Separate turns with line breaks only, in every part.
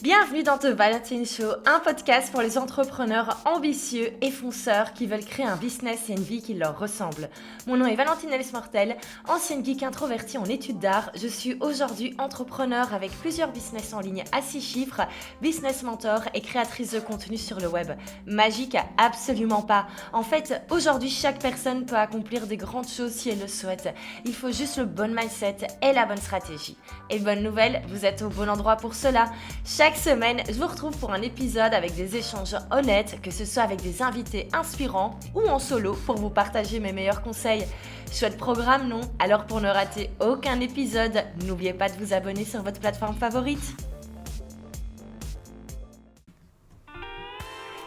Bienvenue dans The Valentine Show, un podcast pour les entrepreneurs ambitieux et fonceurs qui veulent créer un business et une vie qui leur ressemble. Mon nom est Valentine Ellis-Mortel, ancienne geek introvertie en études d'art. Je suis aujourd'hui entrepreneur avec plusieurs business en ligne à 6 chiffres, business mentor et créatrice de contenu sur le web. Magique? Absolument pas. En fait, aujourd'hui, chaque personne peut accomplir des grandes choses si elle le souhaite. Il faut juste le bon mindset et la bonne stratégie. Et bonne nouvelle, vous êtes au bon endroit pour cela. Chaque semaine, je vous retrouve pour un épisode avec des échanges honnêtes, que ce soit avec des invités inspirants ou en solo pour vous partager mes meilleurs conseils. Chouette programme, non? Alors pour ne rater aucun épisode, n'oubliez pas de vous abonner sur votre plateforme favorite.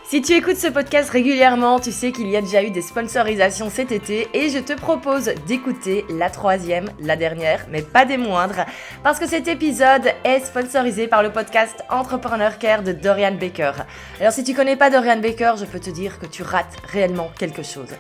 Si tu écoutes ce podcast régulièrement, tu sais qu'il y a déjà eu des sponsorisations cet été et je te propose d'écouter la troisième, la dernière, mais pas des moindres, parce que cet épisode est sponsorisé par le podcast Entrepreneur Care de Dorian Baker. Alors si tu connais pas Dorian Baker, je peux te dire que tu rates réellement quelque chose.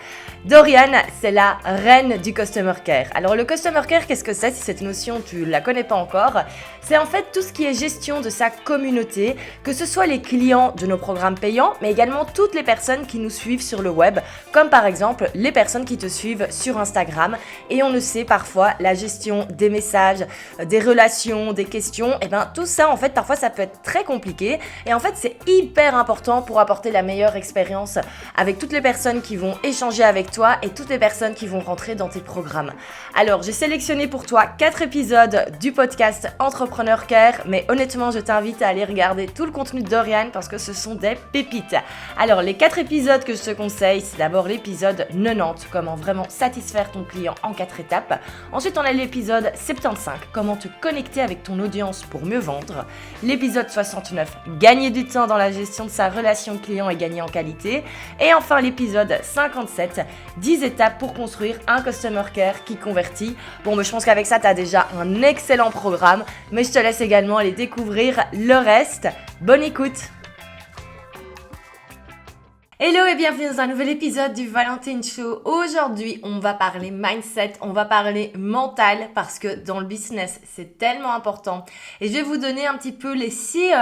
Dorian, c'est la reine du Customer Care. Alors le Customer Care, qu'est-ce que c'est? Si cette notion tu la connais pas encore, c'est en fait tout ce qui est gestion de sa communauté, que ce soit les clients de nos programmes payants, mais également toutes les personnes qui nous suivent sur le web, comme par exemple les personnes qui te suivent sur Instagram. Et on le sait parfois, la gestion des messages, des relations, des questions, et bien tout ça en fait parfois ça peut être très compliqué. Et en fait c'est hyper important pour apporter la meilleure expérience avec toutes les personnes qui vont échanger avec toi et toutes les personnes qui vont rentrer dans tes programmes. Alors j'ai sélectionné pour toi 4 épisodes du podcast Entrepreneur Care, mais honnêtement je t'invite à aller regarder tout le contenu de Dorian parce que ce sont des pépites. Alors les 4 épisodes que je te conseille, c'est d'abord l'épisode 90, comment vraiment satisfaire ton client en 4 étapes. Ensuite on a l'épisode 75, comment te connecter avec ton audience pour mieux vendre. L'épisode 69, gagner du temps dans la gestion de sa relation client et gagner en qualité. Et enfin l'épisode 57, 10 étapes pour construire un Customer Care qui convertit. Bon, je pense qu'avec ça, tu as déjà un excellent programme, mais je te laisse également aller découvrir le reste. Bonne écoute! Hello et bienvenue dans un nouvel épisode du Valentine Show. Aujourd'hui, on va parler mindset, on va parler mental parce que dans le business, c'est tellement important. Et je vais vous donner un petit peu les six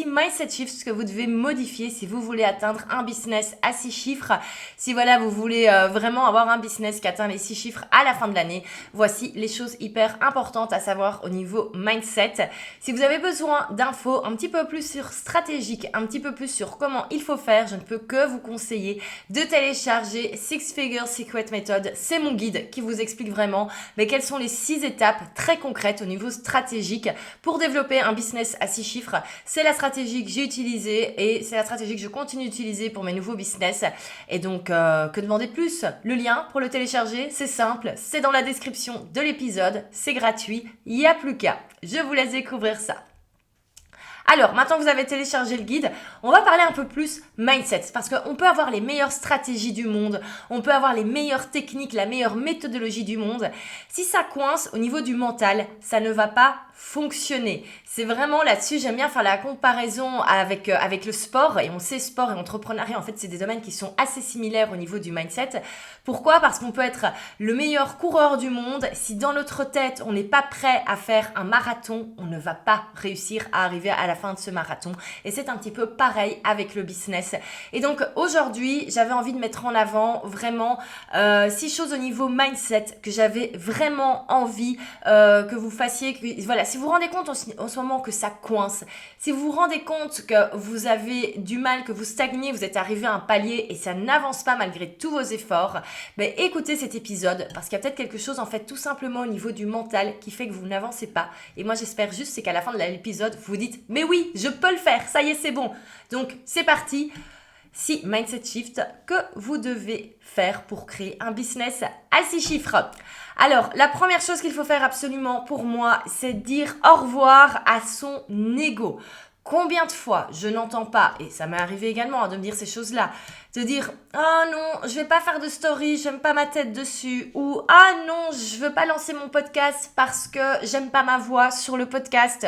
mindset shifts que vous devez modifier si vous voulez atteindre un business à 6 chiffres. Si voilà, vous voulez vraiment avoir un business qui atteint les 6 chiffres à la fin de l'année, voici les choses hyper importantes à savoir au niveau mindset. Si vous avez besoin d'infos un petit peu plus sur stratégique, un petit peu plus sur comment il faut faire, je ne peux que vous conseiller de télécharger Six Figure Secret Method. C'est mon guide qui vous explique vraiment quelles sont les 6 étapes très concrètes au niveau stratégique pour développer un business à 6 chiffres. C'est la stratégie que j'ai utilisée et c'est la stratégie que je continue d'utiliser pour mes nouveaux business. Et donc, que demander de plus? Le lien pour le télécharger, c'est simple, c'est dans la description de l'épisode, c'est gratuit, il n'y a plus qu'à. Je vous laisse découvrir ça. Alors, maintenant que vous avez téléchargé le guide, on va parler un peu plus mindset parce qu'on peut avoir les meilleures stratégies du monde, on peut avoir les meilleures techniques, la meilleure méthodologie du monde. Si ça coince au niveau du mental, ça ne va pas fonctionner. C'est vraiment là-dessus, j'aime bien faire la comparaison avec le sport et on sait sport et entrepreneuriat, en fait, c'est des domaines qui sont assez similaires au niveau du mindset. Pourquoi? Parce qu'on peut être le meilleur coureur du monde. Si dans notre tête, on n'est pas prêt à faire un marathon, on ne va pas réussir à arriver à la fin de ce marathon. Et c'est un petit peu pareil avec le business. Et donc, aujourd'hui, j'avais envie de mettre en avant vraiment 6 choses au niveau mindset que j'avais vraiment envie que vous fassiez. Voilà, si vous vous rendez compte en ce moment que ça coince, si vous vous rendez compte que vous avez du mal, que vous stagnez, vous êtes arrivé à un palier et ça n'avance pas malgré tous vos efforts, écoutez cet épisode parce qu'il y a peut-être quelque chose en fait tout simplement au niveau du mental qui fait que vous n'avancez pas. Et moi j'espère juste c'est qu'à la fin de l'épisode vous vous dites mais oui je peux le faire, ça y est c'est bon. Donc c'est parti. 6 mindset shift que vous devez faire pour créer un business à 6 chiffres. Alors, la première chose qu'il faut faire absolument pour moi, c'est dire au revoir à son ego. Combien de fois je n'entends pas, et ça m'est arrivé également de me dire ces choses-là, de dire « Ah non, je vais pas faire de story, j'aime pas ma tête dessus » ou « Ah non, je veux pas lancer mon podcast parce que j'aime pas ma voix sur le podcast »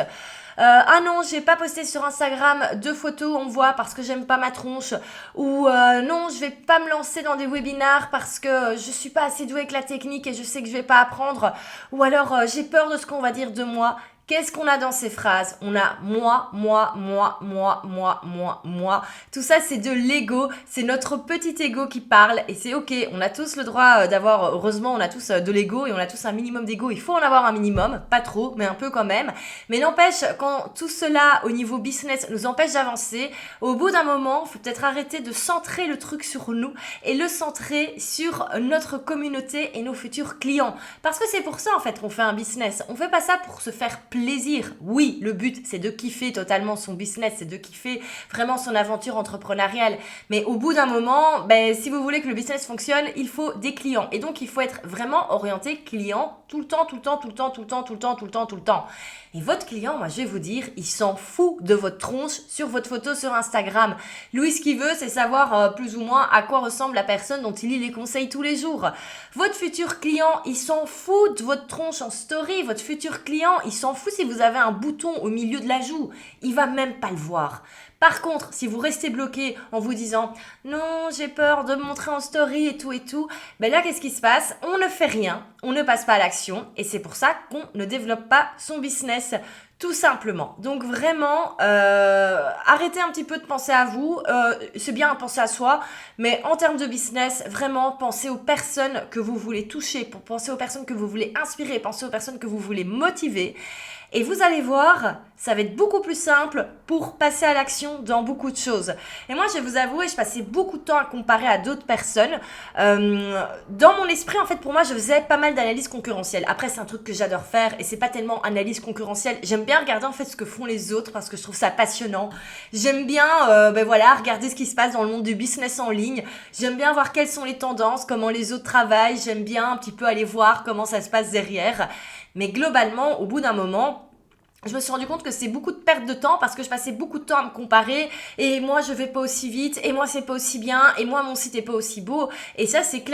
ah non, j'ai pas posté sur Instagram 2 photos on voit parce que j'aime pas ma tronche ou non, je vais pas me lancer dans des webinars parce que je suis pas assez douée avec la technique et je sais que je vais pas apprendre ou alors j'ai peur de ce qu'on va dire de moi. Qu'est-ce qu'on a dans ces phrases? On a moi, moi, moi, moi, moi, moi, moi. Tout ça, c'est de l'ego. C'est notre petit ego qui parle et c'est ok. On a tous le droit d'avoir, heureusement, on a tous de l'ego et on a tous un minimum d'ego. Il faut en avoir un minimum, pas trop, mais un peu quand même. Mais n'empêche, quand tout cela au niveau business nous empêche d'avancer, au bout d'un moment, il faut peut-être arrêter de centrer le truc sur nous et le centrer sur notre communauté et nos futurs clients. Parce que c'est pour ça, en fait, qu'on fait un business. On fait pas ça pour se faire plaisir. Oui, le but, c'est de kiffer totalement son business, c'est de kiffer vraiment son aventure entrepreneuriale. Mais au bout d'un moment, si vous voulez que le business fonctionne, il faut des clients. Et donc, il faut être vraiment orienté client tout le temps, tout le temps, tout le temps, tout le temps, tout le temps, tout le temps, tout le temps. Et votre client, moi, je vais vous dire, il s'en fout de votre tronche sur votre photo sur Instagram. Lui, ce qu'il veut, c'est savoir plus ou moins à quoi ressemble la personne dont il lit les conseils tous les jours. Votre futur client, il s'en fout de votre tronche en story. Votre futur client, il s'en fout si vous avez un bouton au milieu de la joue. Il va même pas le voir. Par contre, si vous restez bloqué en vous disant « Non, j'ai peur de me montrer en story et tout, là, qu'est-ce qui se passe? On ne fait rien, on ne passe pas à l'action et c'est pour ça qu'on ne développe pas son business. Tout simplement. Donc vraiment, arrêtez un petit peu de penser à vous. C'est bien de penser à soi, mais en termes de business, vraiment, pensez aux personnes que vous voulez toucher, pensez aux personnes que vous voulez inspirer, pensez aux personnes que vous voulez motiver. Et vous allez voir, ça va être beaucoup plus simple pour passer à l'action dans beaucoup de choses. Et moi, je vais vous avouer, je passais beaucoup de temps à comparer à d'autres personnes. Dans mon esprit, en fait, pour moi, je faisais pas mal d'analyse concurrentielle. Après, c'est un truc que j'adore faire et c'est pas tellement analyse concurrentielle. J'aime bien regarder en fait ce que font les autres parce que je trouve ça passionnant. J'aime bien, regarder ce qui se passe dans le monde du business en ligne. J'aime bien voir quelles sont les tendances, comment les autres travaillent. J'aime bien un petit peu aller voir comment ça se passe derrière. Mais globalement, au bout d'un moment, je me suis rendu compte que c'est beaucoup de perte de temps parce que je passais beaucoup de temps à me comparer et moi je vais pas aussi vite et moi c'est pas aussi bien et moi mon site est pas aussi beau et ça c'est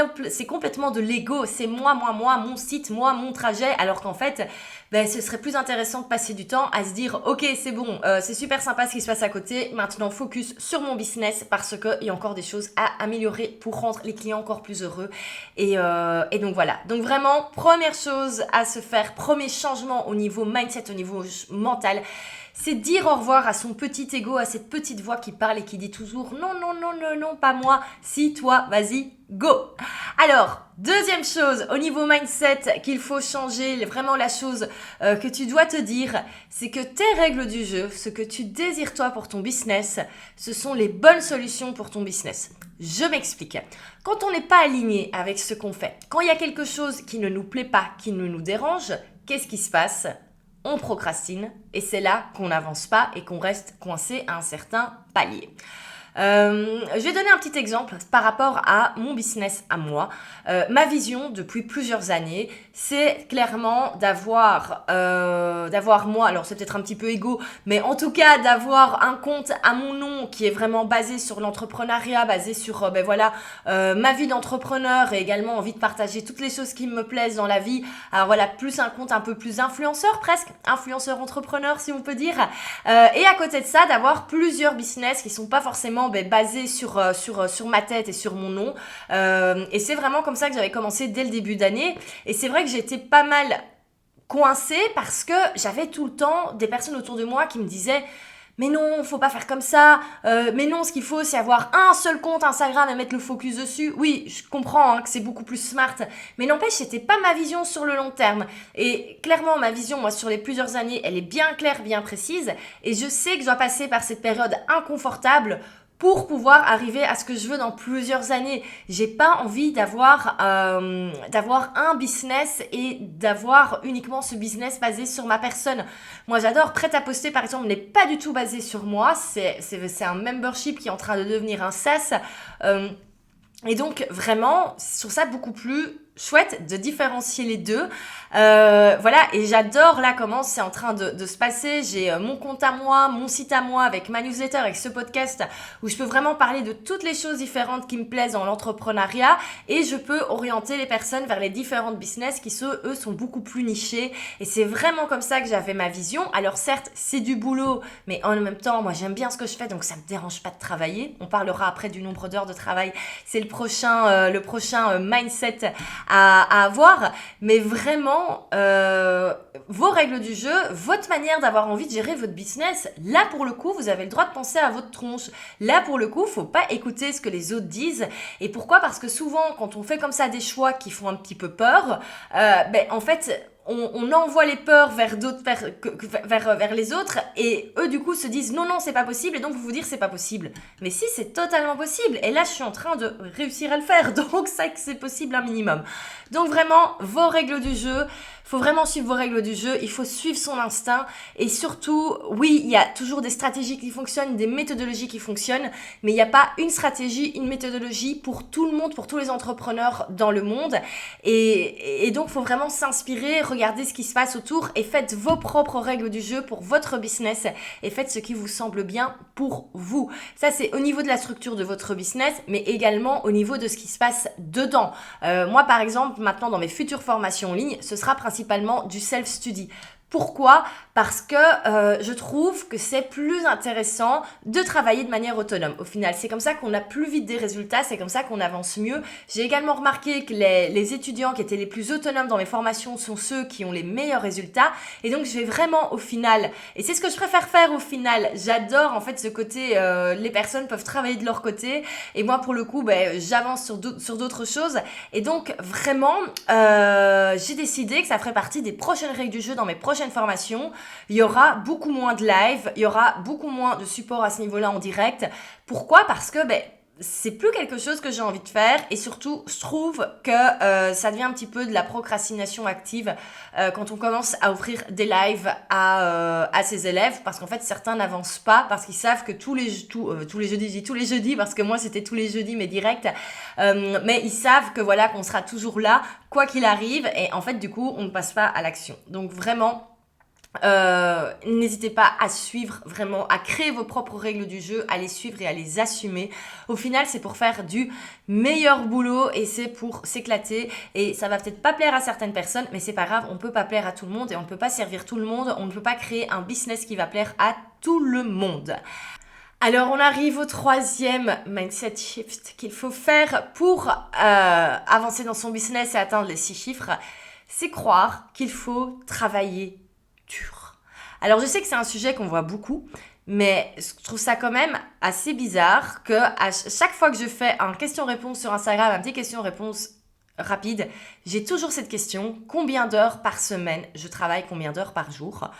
complètement de l'ego, c'est moi, mon site, moi, mon trajet alors qu'en fait ce serait plus intéressant de passer du temps à se dire ok c'est bon, c'est super sympa ce qui se passe à côté, maintenant focus sur mon business parce qu'il y a encore des choses à améliorer pour rendre les clients encore plus heureux et donc voilà, donc vraiment première chose à se faire, premier changement au niveau mindset, au niveau mental, c'est dire au revoir à son petit ego, à cette petite voix qui parle et qui dit toujours non, non, non, non, non, pas moi, si toi, vas-y, go. Alors, deuxième chose, au niveau mindset qu'il faut changer, vraiment la chose que tu dois te dire, c'est que tes règles du jeu, ce que tu désires toi pour ton business, ce sont les bonnes solutions pour ton business. Je m'explique. Quand on n'est pas aligné avec ce qu'on fait, quand il y a quelque chose qui ne nous plaît pas, qui nous dérange, qu'est-ce qui se passe ? On procrastine et c'est là qu'on n'avance pas et qu'on reste coincé à un certain palier. Je vais donner un petit exemple par rapport à mon business à moi. Ma vision depuis plusieurs années, c'est clairement d'avoir moi, alors c'est peut-être un petit peu égo, mais en tout cas d'avoir un compte à mon nom qui est vraiment basé sur l'entrepreneuriat, basé sur ma vie d'entrepreneur et également envie de partager toutes les choses qui me plaisent dans la vie. Alors voilà, plus un compte un peu plus influenceur presque, influenceur entrepreneur si on peut dire. Et à côté de ça, d'avoir plusieurs business qui sont pas forcément basé sur ma tête et sur mon nom. Et c'est vraiment comme ça que j'avais commencé dès le début d'année. Et c'est vrai que j'étais pas mal coincée parce que j'avais tout le temps des personnes autour de moi qui me disaient mais non, faut pas faire comme ça. Mais non, ce qu'il faut, c'est avoir un seul compte Instagram et mettre le focus dessus. Oui, je comprends que c'est beaucoup plus smart. Mais n'empêche, c'était pas ma vision sur le long terme. Et clairement, ma vision, moi, sur les plusieurs années, elle est bien claire, bien précise. Et je sais que je dois passer par cette période inconfortable pour pouvoir arriver à ce que je veux dans plusieurs années. J'ai pas envie d'avoir un business et d'avoir uniquement ce business basé sur ma personne. Moi, j'adore Prêt-à-Poster, par exemple, n'est pas du tout basé sur moi. C'est un membership qui est en train de devenir un SaaS. Et donc, vraiment, je trouve ça beaucoup plus chouette de différencier les deux. Et j'adore là comment c'est en train de se passer. J'ai mon compte à moi, mon site à moi avec ma newsletter, avec ce podcast où je peux vraiment parler de toutes les choses différentes qui me plaisent dans l'entrepreneuriat et je peux orienter les personnes vers les différentes business qui, eux, sont beaucoup plus nichés. Et c'est vraiment comme ça que j'avais ma vision. Alors certes, c'est du boulot, mais en même temps, moi j'aime bien ce que je fais, donc ça me dérange pas de travailler. On parlera après du nombre d'heures de travail. C'est le prochain mindset à avoir, mais vraiment vos règles du jeu, votre manière d'avoir envie de gérer votre business, là pour le coup, vous avez le droit de penser à votre tronche. Là pour le coup, faut pas écouter ce que les autres disent. Et pourquoi? Parce que souvent, quand on fait comme ça des choix qui font un petit peu peur, en fait, on envoie les peurs vers d'autres, vers les autres, et eux du coup se disent non, c'est pas possible, et donc vous dire c'est pas possible. Mais si, c'est totalement possible, et là je suis en train de réussir à le faire, donc ça que c'est possible un minimum. Donc vraiment, vos règles du jeu, faut vraiment suivre vos règles du jeu, il faut suivre son instinct, et surtout, oui, il y a toujours des stratégies qui fonctionnent, des méthodologies qui fonctionnent, mais il n'y a pas une stratégie, une méthodologie pour tout le monde, pour tous les entrepreneurs dans le monde, et donc faut vraiment s'inspirer, regardez ce qui se passe autour, et faites vos propres règles du jeu pour votre business, et faites ce qui vous semble bien pour vous. Ça, c'est au niveau de la structure de votre business, mais également au niveau de ce qui se passe dedans. Moi, par exemple, maintenant, dans mes futures formations en ligne, ce sera principalement du self-study. Pourquoi? Parce que je trouve que c'est plus intéressant de travailler de manière autonome. Au final, c'est comme ça qu'on a plus vite des résultats, c'est comme ça qu'on avance mieux. J'ai également remarqué que les étudiants qui étaient les plus autonomes dans mes formations sont ceux qui ont les meilleurs résultats. Et donc, je vais vraiment au final, et c'est ce que je préfère faire au final, j'adore en fait ce côté, les personnes peuvent travailler de leur côté. Et moi, pour le coup, j'avance sur d'autres choses. Et donc, vraiment, j'ai décidé que ça ferait partie des prochaines règles du jeu dans mes prochaines formations. Il y aura beaucoup moins de live, il y aura beaucoup moins de support à ce niveau-là en direct. Pourquoi? Parce que c'est plus quelque chose que j'ai envie de faire, et surtout je trouve que ça devient un petit peu de la procrastination active quand on commence à offrir des lives à ses élèves, parce qu'en fait certains n'avancent pas parce qu'ils savent que tous les jeudis, parce que moi c'était tous les jeudis mais direct, mais ils savent que voilà, qu'on sera toujours là quoi qu'il arrive, et en fait du coup on ne passe pas à l'action. Donc vraiment, n'hésitez pas à suivre, vraiment à créer vos propres règles du jeu, à les suivre et à les assumer. Au final, c'est pour faire du meilleur boulot, et c'est pour s'éclater, et ça va peut-être pas plaire à certaines personnes, mais c'est pas grave, on peut pas plaire à tout le monde, et on peut pas servir tout le monde, on ne peut pas créer un business qui va plaire à tout le monde. Alors, on arrive au troisième mindset shift qu'il faut faire pour avancer dans son business et atteindre les 6 chiffres. C'est croire qu'il faut travailler dur. Alors, je sais que c'est un sujet qu'on voit beaucoup, mais je trouve ça quand même assez bizarre que à chaque fois que je fais un question-réponse sur Instagram, un petit question-réponse rapide, j'ai toujours cette question: combien d'heures par semaine je travaille, combien d'heures par jour?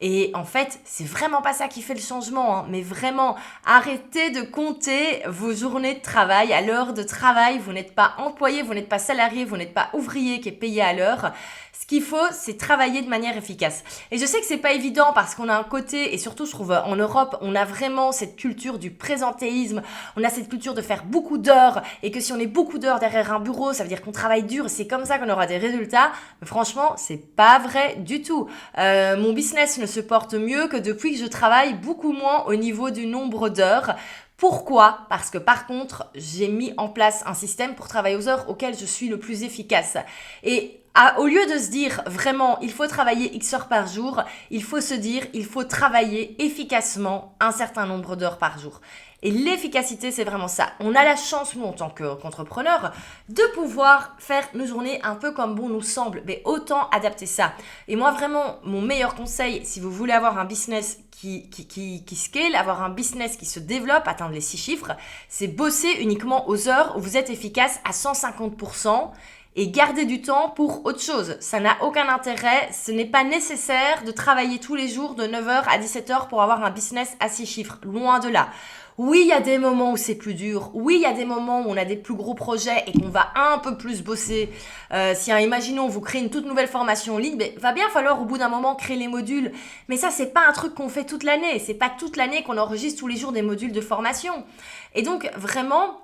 Et en fait, c'est vraiment pas ça qui fait le changement, mais vraiment, arrêtez de compter vos journées de travail à l'heure de travail. Vous n'êtes pas employé, vous n'êtes pas salarié, vous n'êtes pas ouvrier qui est payé à l'heure. Ce qu'il faut, c'est travailler de manière efficace. Et je sais que c'est pas évident parce qu'on a un côté, et surtout je trouve en Europe, on a vraiment cette culture du présentéisme, on a cette culture de faire beaucoup d'heures, et que si on est beaucoup d'heures derrière un bureau, ça veut dire qu'on travaille dur, c'est comme ça qu'on aura des résultats. Mais franchement, c'est pas vrai du tout. Mon business ne se porte mieux que depuis que je travaille beaucoup moins au niveau du nombre d'heures. Pourquoi? Parce que par contre, j'ai mis en place un système pour travailler aux heures auxquelles je suis le plus efficace. Et au lieu de se dire vraiment il faut travailler X heures par jour, il faut se dire il faut travailler efficacement un certain nombre d'heures par jour. Et l'efficacité, c'est vraiment ça. On a la chance, nous, en tant qu'entrepreneurs, de pouvoir faire nos journées un peu comme bon nous semble. Mais autant adapter ça. Et moi, vraiment, mon meilleur conseil, si vous voulez avoir un business qui scale, avoir un business qui se développe, atteindre les 6 chiffres, c'est bosser uniquement aux heures où vous êtes efficace à 150%. Et garder du temps pour autre chose. Ça n'a aucun intérêt, ce n'est pas nécessaire de travailler tous les jours de 9h à 17h pour avoir un business à 6 chiffres, loin de là. Oui, il y a des moments où c'est plus dur. Oui, il y a des moments où on a des plus gros projets et qu'on va un peu plus bosser. Imaginons, vous créez une toute nouvelle formation en ligne, va bien falloir au bout d'un moment créer les modules. Mais ça, c'est pas un truc qu'on fait toute l'année. C'est pas toute l'année qu'on enregistre tous les jours des modules de formation. Et donc, vraiment,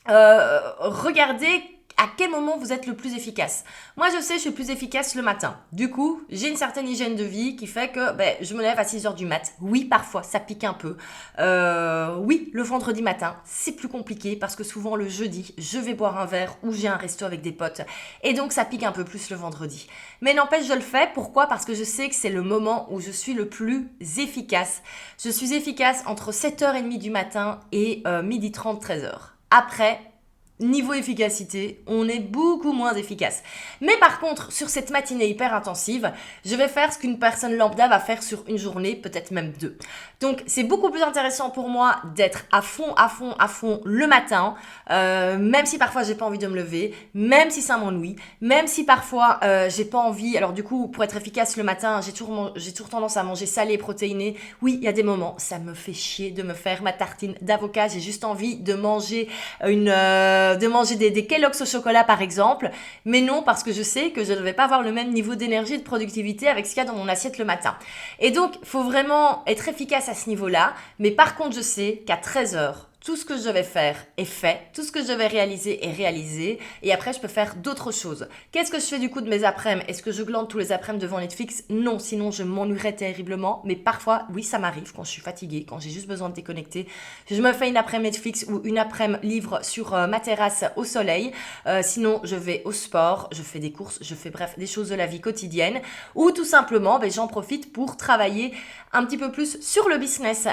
regardez à quel moment vous êtes le plus efficace. Moi, je sais, je suis plus efficace le matin. Du coup, j'ai une certaine hygiène de vie qui fait que je me lève à 6h du mat. Oui, parfois, ça pique un peu. Oui, le vendredi matin, c'est plus compliqué parce que souvent, le jeudi, je vais boire un verre ou j'ai un resto avec des potes. Et donc, ça pique un peu plus le vendredi. Mais n'empêche, je le fais. Pourquoi? Parce que je sais que c'est le moment où je suis le plus efficace. Je suis efficace entre 7h30 du matin et 12h30, 13h. Après, niveau efficacité, on est beaucoup moins efficace. Mais par contre, sur cette matinée hyper intensive, je vais faire ce qu'une personne lambda va faire sur une journée, peut-être même 2. Donc, c'est beaucoup plus intéressant pour moi d'être à fond le matin, même si parfois j'ai pas envie de me lever, même si ça m'ennuie, même si parfois j'ai pas envie. Alors du coup, pour être efficace le matin, j'ai toujours tendance à manger salé, protéiné. Oui, il y a des moments, ça me fait chier de me faire ma tartine d'avocat. J'ai juste envie de manger des Kellogg's au chocolat par exemple, mais non, parce que je sais que je ne vais pas avoir le même niveau d'énergie et de productivité avec ce qu'il y a dans mon assiette le matin. Et donc, il faut vraiment être efficace à ce niveau-là, mais par contre, je sais qu'à 13 heures, tout ce que je vais faire est fait, tout ce que je vais réaliser est réalisé, et après je peux faire d'autres choses. Qu'est-ce que je fais du coup de mes après-midi? Est-ce que je glande tous les après-midi devant Netflix? Non, sinon je m'ennuierais terriblement, mais parfois, oui, ça m'arrive quand je suis fatiguée, quand j'ai juste besoin de déconnecter. Je me fais une après-midi Netflix ou une après-midi livre sur ma terrasse au soleil, sinon je vais au sport, je fais des courses, je fais bref des choses de la vie quotidienne, ou tout simplement, j'en profite pour travailler un petit peu plus sur le business.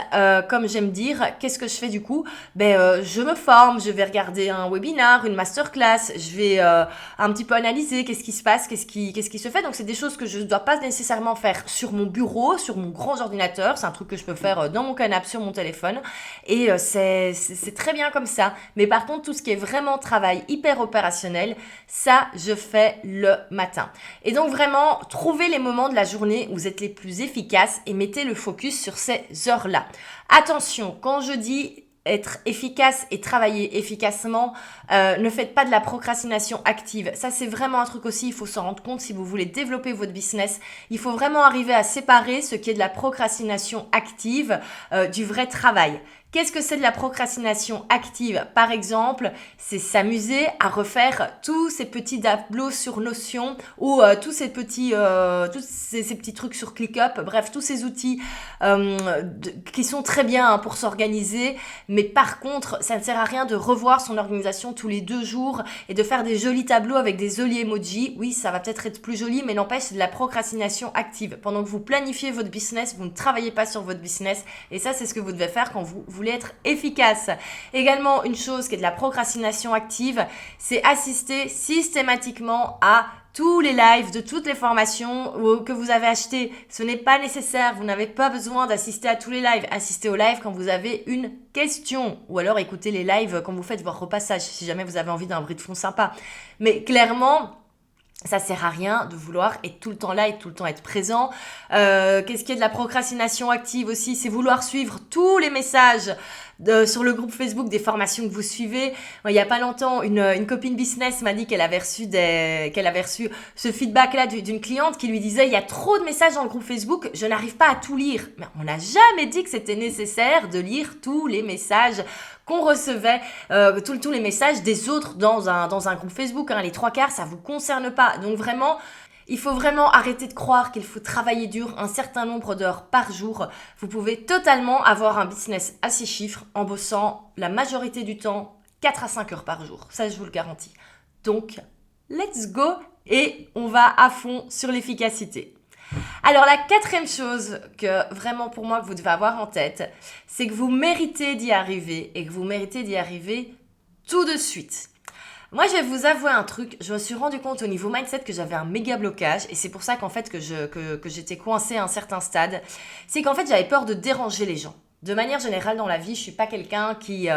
Comme j'aime dire, qu'est-ce que je fais du coup? Je me forme, je vais regarder un webinar, une masterclass, je vais un petit peu analyser qu'est-ce qui se passe, qu'est-ce qui se fait. Donc c'est des choses que je ne dois pas nécessairement faire sur mon bureau, sur mon grand ordinateur. C'est un truc que je peux faire dans mon canapé, sur mon téléphone. Et c'est très bien comme ça. Mais par contre, tout ce qui est vraiment travail hyper opérationnel, ça, je fais le matin. Et donc vraiment, trouvez les moments de la journée où vous êtes les plus efficaces et mettez le focus sur ces heures-là. Attention, quand je dis être efficace et travailler efficacement, ne faites pas de la procrastination active. Ça, c'est vraiment un truc aussi, il faut s'en rendre compte si vous voulez développer votre business. Il faut vraiment arriver à séparer ce qui est de la procrastination active du vrai travail. Qu'est-ce que c'est de la procrastination active? Par exemple, c'est s'amuser à refaire tous ces petits tableaux sur Notion ou tous ces petits trucs sur ClickUp, bref, tous ces outils qui sont très bien pour s'organiser, mais par contre, ça ne sert à rien de revoir son organisation tous les 2 jours et de faire des jolis tableaux avec des jolis emojis. Oui, ça va peut-être être plus joli, mais n'empêche, c'est de la procrastination active. Pendant que vous planifiez votre business, vous ne travaillez pas sur votre business et ça, c'est ce que vous devez faire quand vous voulez être efficace. Également, une chose qui est de la procrastination active, c'est assister systématiquement à tous les lives de toutes les formations que vous avez achetées. Ce n'est pas nécessaire, vous n'avez pas besoin d'assister à tous les lives. Assistez aux lives quand vous avez une question ou alors écoutez les lives quand vous faites votre repassage si jamais vous avez envie d'un bruit de fond sympa. Mais clairement, ça sert à rien de vouloir être tout le temps là et tout le temps être présent. Qu'est-ce qui est de la procrastination active aussi? C'est vouloir suivre tous les messages sur le groupe Facebook des formations que vous suivez. Il y a pas longtemps, une copine business m'a dit qu'elle avait reçu ce feedback-là d'une cliente qui lui disait « Il y a trop de messages dans le groupe Facebook, je n'arrive pas à tout lire. » Mais on n'a jamais dit que c'était nécessaire de lire tous les messages qu'on recevait, tous les messages des autres dans un groupe Facebook. Les 3/4, ça vous concerne pas. Donc vraiment, il faut vraiment arrêter de croire qu'il faut travailler dur un certain nombre d'heures par jour. Vous pouvez totalement avoir un business à 6 chiffres en bossant la majorité du temps 4 à 5 heures par jour. Ça, je vous le garantis. Donc, let's go et on va à fond sur l'efficacité. Alors la 4e chose que vraiment pour moi que vous devez avoir en tête, c'est que vous méritez d'y arriver et que vous méritez d'y arriver tout de suite. Moi, je vais vous avouer un truc, je me suis rendu compte au niveau mindset que j'avais un méga blocage et c'est pour ça qu'en fait que j'étais coincée à un certain stade. C'est qu'en fait, j'avais peur de déranger les gens. De manière générale dans la vie, je suis pas quelqu'un qui,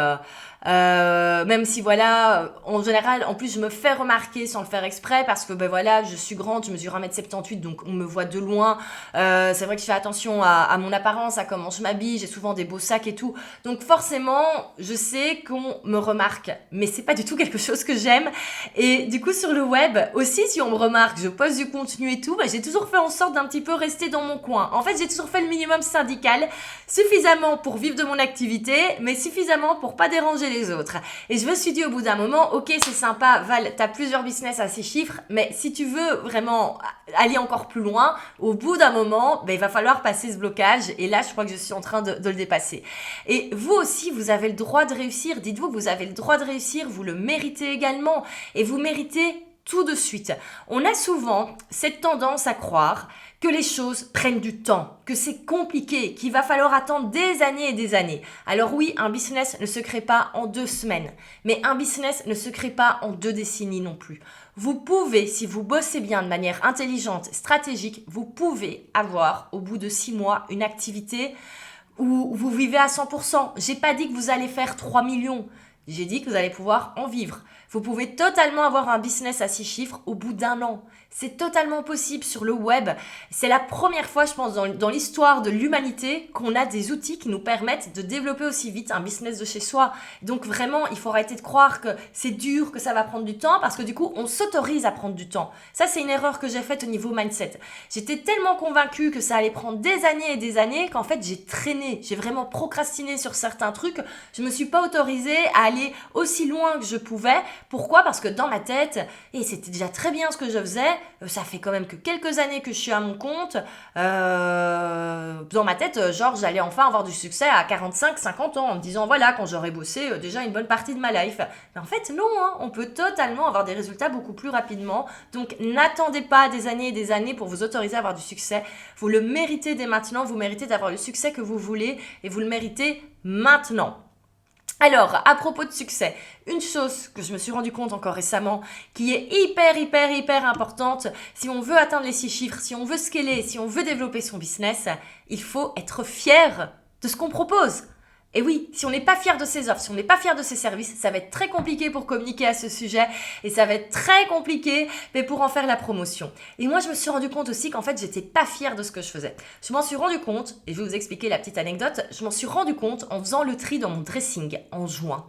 même si voilà, en général, en plus je me fais remarquer sans le faire exprès parce que voilà, je suis grande, je mesure 1m78 donc on me voit de loin. C'est vrai que je fais attention à mon apparence, à comment je m'habille, j'ai souvent des beaux sacs et tout. Donc forcément, je sais qu'on me remarque, mais c'est pas du tout quelque chose que j'aime. Et du coup sur le web aussi, si on me remarque, je poste du contenu et tout, j'ai toujours fait en sorte d'un petit peu rester dans mon coin. En fait, j'ai toujours fait le minimum syndical, suffisamment pour vivre de mon activité, mais suffisamment pour pas déranger les autres. Et je me suis dit au bout d'un moment, ok, c'est sympa, Val, t'as plusieurs business à 6 chiffres, mais si tu veux vraiment aller encore plus loin, au bout d'un moment, il va falloir passer ce blocage. Et là, je crois que je suis en train de le dépasser. Et vous aussi, vous avez le droit de réussir. Dites-vous que vous avez le droit de réussir, vous le méritez également. Et vous méritez tout de suite. On a souvent cette tendance à croire que les choses prennent du temps, que c'est compliqué, qu'il va falloir attendre des années et des années. Alors oui, un business ne se crée pas en 2 semaines, mais un business ne se crée pas en 2 décennies non plus. Vous pouvez, si vous bossez bien de manière intelligente, stratégique, vous pouvez avoir au bout de 6 mois une activité où vous vivez à 100%. J'ai pas dit que vous allez faire 3 millions. J'ai dit que vous allez pouvoir en vivre. Vous pouvez totalement avoir un business à 6 chiffres au bout d'1 an. C'est totalement possible sur le web. C'est la première fois, je pense, dans l'histoire de l'humanité qu'on a des outils qui nous permettent de développer aussi vite un business de chez soi. Donc vraiment, il faut arrêter de croire que c'est dur, que ça va prendre du temps, parce que du coup, on s'autorise à prendre du temps. Ça, c'est une erreur que j'ai faite au niveau mindset. J'étais tellement convaincue que ça allait prendre des années et des années qu'en fait, j'ai traîné. J'ai vraiment procrastiné sur certains trucs. Je me suis pas autorisée à aller aussi loin que je pouvais. Pourquoi ? Parce que dans ma tête, et c'était déjà très bien ce que je faisais, ça fait quand même que quelques années que je suis à mon compte, dans ma tête, genre j'allais enfin avoir du succès à 45-50 ans en me disant voilà, quand j'aurai bossé déjà une bonne partie de ma life. Mais en fait non, hein, on peut totalement avoir des résultats beaucoup plus rapidement. Donc n'attendez pas des années et des années pour vous autoriser à avoir du succès. Vous le méritez dès maintenant, vous méritez d'avoir le succès que vous voulez et vous le méritez maintenant. Alors, à propos de succès, une chose que je me suis rendu compte encore récemment, qui est hyper importante, si on veut atteindre les 6 chiffres, si on veut scaler, si on veut développer son business, il faut être fier de ce qu'on propose. Et oui, si on n'est pas fier de ses offres, si on n'est pas fier de ses services, ça va être très compliqué pour communiquer à ce sujet et ça va être très compliqué mais pour en faire la promotion. Et moi, je me suis rendu compte aussi qu'en fait, j'étais pas fière de ce que je faisais. Je m'en suis rendu compte, et je vais vous expliquer la petite anecdote, je m'en suis rendu compte en faisant le tri dans mon dressing en juin.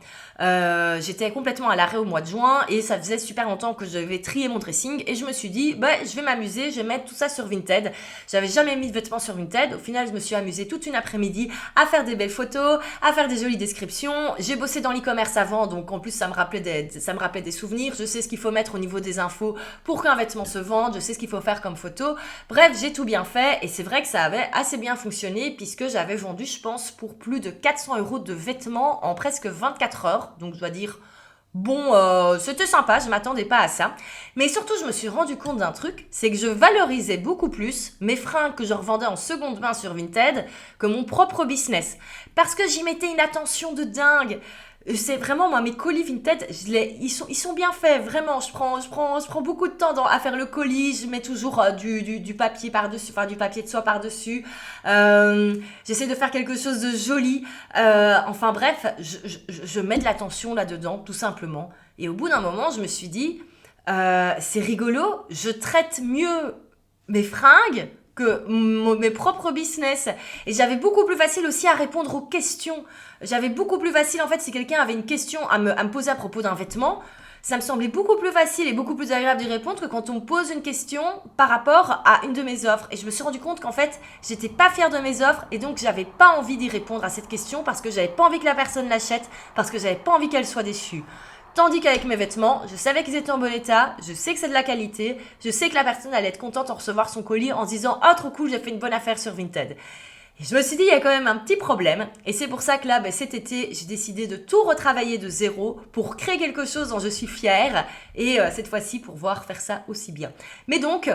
J'étais complètement à l'arrêt au mois de juin et ça faisait super longtemps que je devais trier mon dressing et je me suis dit, je vais m'amuser, je vais mettre tout ça sur Vinted. J'avais jamais mis de vêtements sur Vinted. Au final, je me suis amusée toute une après-midi à faire des belles photos, à faire des jolies descriptions. J'ai bossé dans l'e-commerce avant, donc en plus ça me rappelait des souvenirs. Je sais ce qu'il faut mettre au niveau des infos pour qu'un vêtement se vende, je sais ce qu'il faut faire comme photo. Bref, j'ai tout bien fait et c'est vrai que ça avait assez bien fonctionné puisque j'avais vendu, je pense, pour plus de 400 € de vêtements en presque 24 heures. Donc je dois dire, bon, c'était sympa, je m'attendais pas à ça. Mais surtout, je me suis rendu compte d'un truc, c'est que je valorisais beaucoup plus mes fringues que je revendais en seconde main sur Vinted que mon propre business. Parce que j'y mettais une attention de dingue. C'est vraiment, moi, mes colis Vinted, ils sont bien faits, vraiment. Je prends beaucoup de temps à faire le colis. Je mets toujours du papier par-dessus, enfin du papier de soie par-dessus. J'essaie de faire quelque chose de joli. Enfin bref, je mets de l'attention là-dedans, tout simplement. Et au bout d'un moment, je me suis dit, c'est rigolo, je traite mieux mes fringues que mes propres business. Et j'avais beaucoup plus facile aussi à répondre aux questions. J'avais beaucoup plus facile, en fait, si quelqu'un avait une question à me poser à propos d'un vêtement, ça me semblait beaucoup plus facile et beaucoup plus agréable d'y répondre que quand on me pose une question par rapport à une de mes offres. Et je me suis rendu compte qu'en fait, j'étais pas fière de mes offres et donc j'avais pas envie d'y répondre à cette question parce que j'avais pas envie que la personne l'achète, parce que j'avais pas envie qu'elle soit déçue. Tandis qu'avec mes vêtements, je savais qu'ils étaient en bon état, je sais que c'est de la qualité, je sais que la personne allait être contente en recevoir son colis en se disant « Oh, trop cool, j'ai fait une bonne affaire sur Vinted ». Et je me suis dit, il y a quand même un petit problème. Et c'est pour ça que là, cet été, j'ai décidé de tout retravailler de zéro pour créer quelque chose dont je suis fière. Et cette fois-ci, pour pouvoir faire ça aussi bien. Mais donc,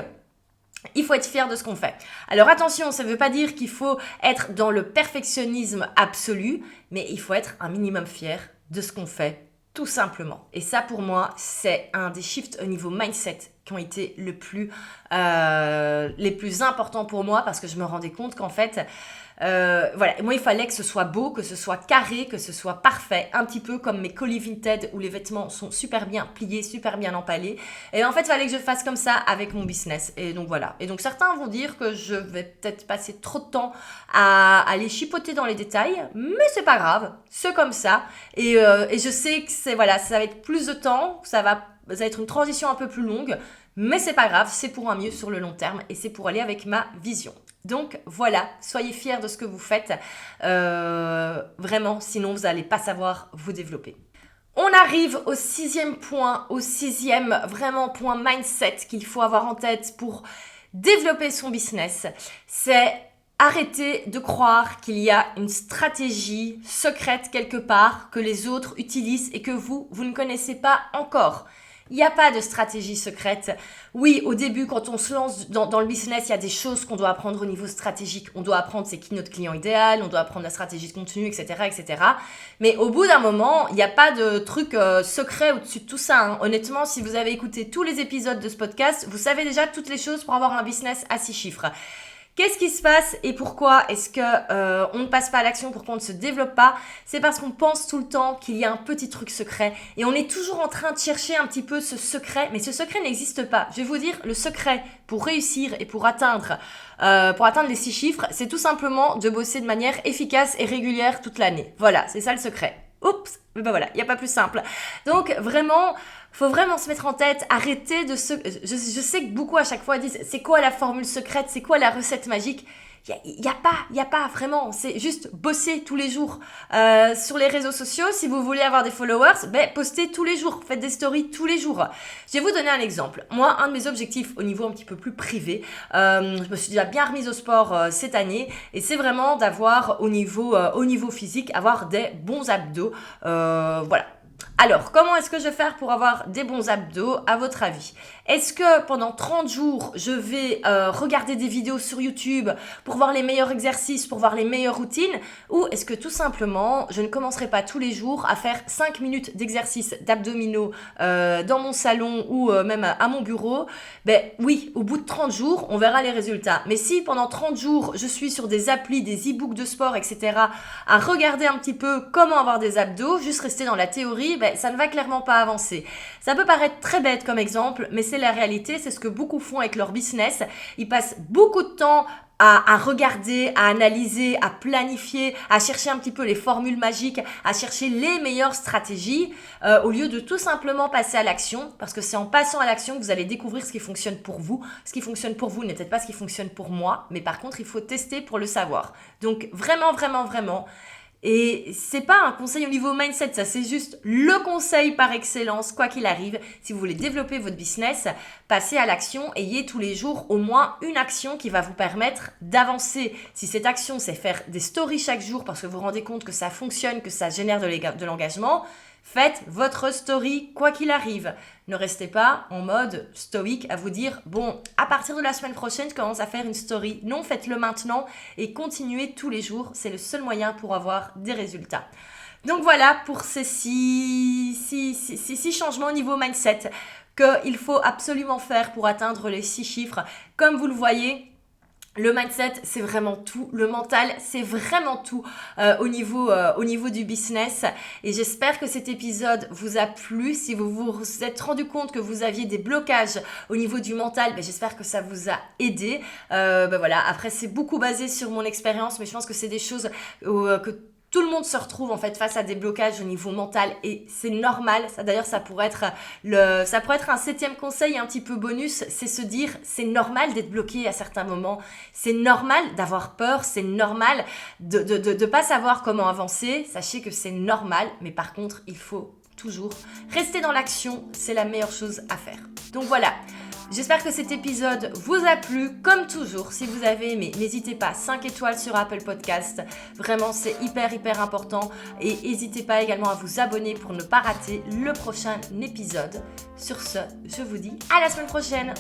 il faut être fier de ce qu'on fait. Alors attention, ça ne veut pas dire qu'il faut être dans le perfectionnisme absolu, mais il faut être un minimum fier de ce qu'on fait, tout simplement. Et ça, pour moi, c'est un des shifts au niveau mindset qui ont été les plus importants pour moi parce que je me rendais compte qu'en fait, voilà, moi il fallait que ce soit beau, que ce soit carré, que ce soit parfait, un petit peu comme mes colis Vinted où les vêtements sont super bien pliés, super bien empalés. Et en fait, il fallait que je fasse comme ça avec mon business. Et donc voilà. Et donc certains vont dire que je vais peut-être passer trop de temps à aller chipoter dans les détails, mais c'est pas grave, c'est comme ça. Et je sais que ça va être plus de temps, ça va être une transition un peu plus longue, mais c'est pas grave, c'est pour un mieux sur le long terme et c'est pour aller avec ma vision. Donc voilà, soyez fiers de ce que vous faites, vraiment, sinon vous n'allez pas savoir vous développer. On arrive au 6e point, au 6e vraiment point mindset qu'il faut avoir en tête pour développer son business. C'est arrêter de croire qu'il y a une stratégie secrète quelque part que les autres utilisent et que vous ne connaissez pas encore. Il n'y a pas de stratégie secrète. Oui, au début, quand on se lance dans le business, il y a des choses qu'on doit apprendre au niveau stratégique. On doit apprendre c'est qui notre client idéal, on doit apprendre la stratégie de contenu, etc. etc. Mais au bout d'un moment, il n'y a pas de truc secret au-dessus de tout ça. Hein. Honnêtement, si vous avez écouté tous les épisodes de ce podcast, vous savez déjà toutes les choses pour avoir un business à 6 chiffres. Qu'est-ce qui se passe et pourquoi est-ce que on ne passe pas à l'action, pourquoi on ne se développe pas? C'est parce qu'on pense tout le temps qu'il y a un petit truc secret et on est toujours en train de chercher un petit peu ce secret, mais ce secret n'existe pas. Je vais vous dire, le secret pour réussir et pour atteindre les 6 chiffres, c'est tout simplement de bosser de manière efficace et régulière toute l'année. Voilà, c'est ça le secret. Oups, mais ben voilà, il n'y a pas plus simple. Donc vraiment, faut vraiment se mettre en tête, arrêter de se... Je sais que beaucoup à chaque fois disent, c'est quoi la formule secrète, c'est quoi la recette magique? Il y a pas vraiment, c'est juste bosser tous les jours. Sur les réseaux sociaux, si vous voulez avoir des followers, postez tous les jours, faites des stories tous les jours. Je vais vous donner un exemple. Moi, un de mes objectifs au niveau un petit peu plus privé, je me suis déjà bien remise au sport cette année et c'est vraiment d'avoir au niveau physique, avoir des bons abdos. Voilà. Alors, comment est-ce que je vais faire pour avoir des bons abdos, à votre avis? Est-ce que pendant 30 jours, je vais regarder des vidéos sur YouTube pour voir les meilleurs exercices, pour voir les meilleures routines? Ou est-ce que tout simplement, je ne commencerai pas tous les jours à faire 5 minutes d'exercice d'abdominaux dans mon salon ou même à mon bureau? Oui, au bout de 30 jours, on verra les résultats. Mais si pendant 30 jours, je suis sur des applis, des e-books de sport, etc., à regarder un petit peu comment avoir des abdos, juste rester dans la théorie, ça ne va clairement pas avancer. Ça peut paraître très bête comme exemple, mais c'est la réalité, c'est ce que beaucoup font avec leur business. Ils passent beaucoup de temps à regarder, à analyser, à planifier, à chercher un petit peu les formules magiques, à chercher les meilleures stratégies, au lieu de tout simplement passer à l'action, parce que c'est en passant à l'action que vous allez découvrir ce qui fonctionne pour vous. Ce qui fonctionne pour vous n'est peut-être pas ce qui fonctionne pour moi, mais par contre, il faut tester pour le savoir. Donc vraiment, vraiment, vraiment, et c'est pas un conseil au niveau mindset, ça c'est juste le conseil par excellence, quoi qu'il arrive. Si vous voulez développer votre business, passez à l'action, ayez tous les jours au moins une action qui va vous permettre d'avancer. Si cette action c'est faire des stories chaque jour parce que vous vous rendez compte que ça fonctionne, que ça génère de l'engagement, faites votre story quoi qu'il arrive. Ne restez pas en mode stoïque à vous dire « Bon, à partir de la semaine prochaine, je commence à faire une story. » Non, faites-le maintenant et continuez tous les jours. C'est le seul moyen pour avoir des résultats. Donc voilà pour ces six changements au niveau mindset qu'il faut absolument faire pour atteindre les 6 chiffres. Comme vous le voyez, le mindset, c'est vraiment tout. Le mental, c'est vraiment tout au niveau du business. Et j'espère que cet épisode vous a plu. Si vous vous êtes rendu compte que vous aviez des blocages au niveau du mental, j'espère que ça vous a aidé. Voilà. Après, c'est beaucoup basé sur mon expérience, mais je pense que c'est des choses que tout le monde se retrouve en fait face à des blocages au niveau mental et c'est normal. Ça d'ailleurs, ça pourrait être un 7e conseil un petit peu bonus, c'est se dire c'est normal d'être bloqué à certains moments. C'est normal d'avoir peur, c'est normal de pas savoir comment avancer. Sachez que c'est normal, mais par contre, il faut toujours rester dans l'action, c'est la meilleure chose à faire. Donc voilà. J'espère que cet épisode vous a plu. Comme toujours, si vous avez aimé, n'hésitez pas, 5 étoiles sur Apple Podcast. Vraiment, c'est hyper important. Et n'hésitez pas également à vous abonner pour ne pas rater le prochain épisode. Sur ce, je vous dis à la semaine prochaine.